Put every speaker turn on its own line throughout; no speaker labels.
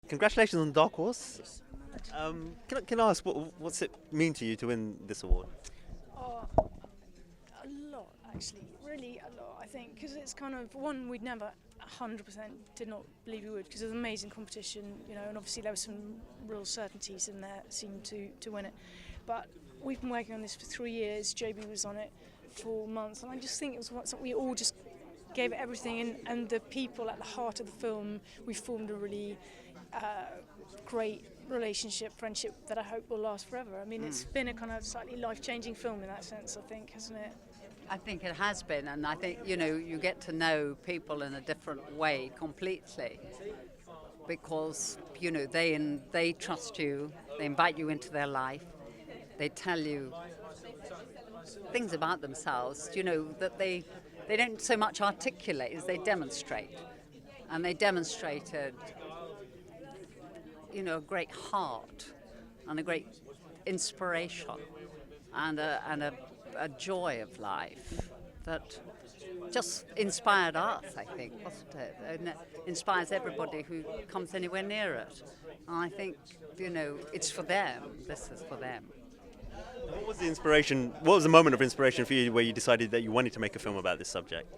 Congratulations on Dark Horse. Can I ask, what's it mean to you to win this award?
Oh, a lot, actually. Really a lot, I think. Because it's kind of one we'd never 100% did not believe we would, because it was an amazing competition, and obviously there were some real certainties in there that seemed to win it. But we've been working on this for 3 years. JB was on it for months, and I just think it was something we all just gave it everything, and the people at the heart of the film, we formed a really great relationship, friendship that I hope will last forever. I mean, it's been a kind of slightly life-changing film in that sense, I think, hasn't it?
I think it has been, and I think, you get to know people in a different way completely because, they trust you, they invite you into their life, they tell you things about themselves, that they don't so much articulate as they demonstrate. And they demonstrated, a great heart and a great inspiration and a joy of life that just inspired us, I think, wasn't it? And it inspires everybody who comes anywhere near it. And I think, it's for them. This is for them.
What was the inspiration? What was the moment of inspiration for you where you decided that you wanted to make a film about this subject?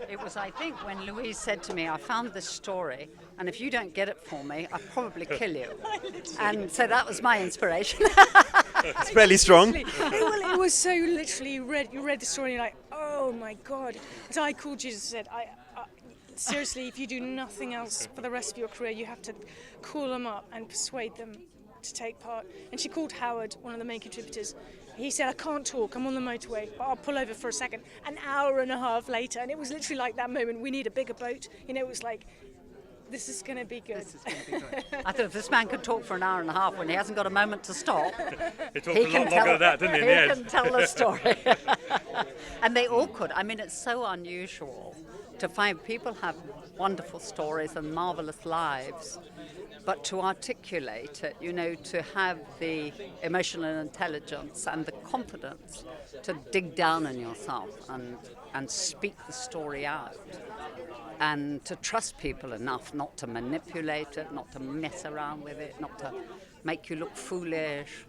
It was, I think, when Louise said to me, I found this story, and if you don't get it for me, I'll probably kill you. And so that was my inspiration.
It's fairly strong.
It was so literally, you read the story and you're like, oh my God. So I called Judith and said, seriously, if you do nothing else for the rest of your career, you have to call them up and persuade them to take part. And she called Howard, one of the main contributors. He said, I can't talk, I'm on the motorway, but I'll pull over for a second. An hour and a half later, and it was literally like that moment, we need a bigger boat. It was like, this is going to be good.
This is going to be good. I thought if this man could talk for an hour and a half when he hasn't got a moment to stop,
he talked a lot longer than that, didn't he, in the end?
He can tell the story. And they all could. I mean, it's so unusual to find people have wonderful stories and marvellous lives, but to articulate it, to have the emotional intelligence and the confidence to dig down in yourself and speak the story out, and to trust people enough not to manipulate it, not to mess around with it, not to make you look foolish.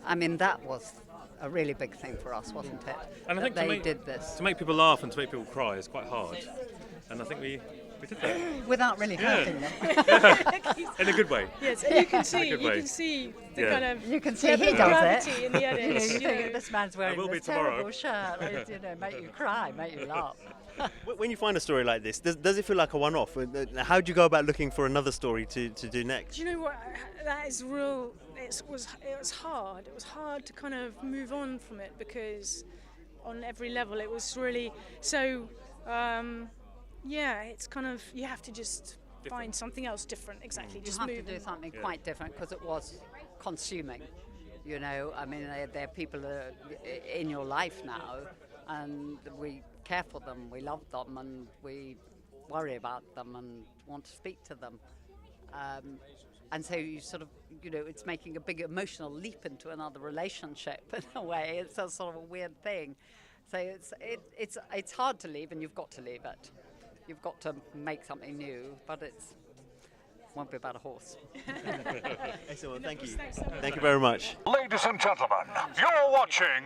I mean, that was a really big thing for us, wasn't it?
And I think
they did this.
To make people laugh and to make people cry is quite hard. And I think we did that.
Without really hurting them.
In a good way.
Yes, and you can see the kind of
you can see he does
gravity
it.
in the edits.
You think this man's wearing
will be
this
tomorrow.
terrible shirt, make you cry, make you laugh.
When you find a story like this, does it feel like a one-off? How do you go about looking for another story to do next?
Do you know what? That is real. It was hard. It was hard to kind of move on from it because on every level it was really so. It's kind of, you have to just find something else different. Exactly.
You
just
have
move
to do something quite different because it was consuming. I mean, they're people in your life now, and we care for them, we love them, and we worry about them and want to speak to them. And so you sort of, it's making a big emotional leap into another relationship in a way. It's a sort of a weird thing. So it's hard to leave, and you've got to leave it. You've got to make something new, but it won't be about a horse.
Excellent, thank you. Thank you very much.
Ladies and gentlemen, you're watching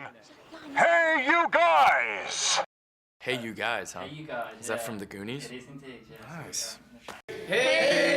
Hey You Guys!
Hey You Guys, huh?
Hey You Guys.
Is that from the Goonies?
It is indeed, yes.
Nice.
Hey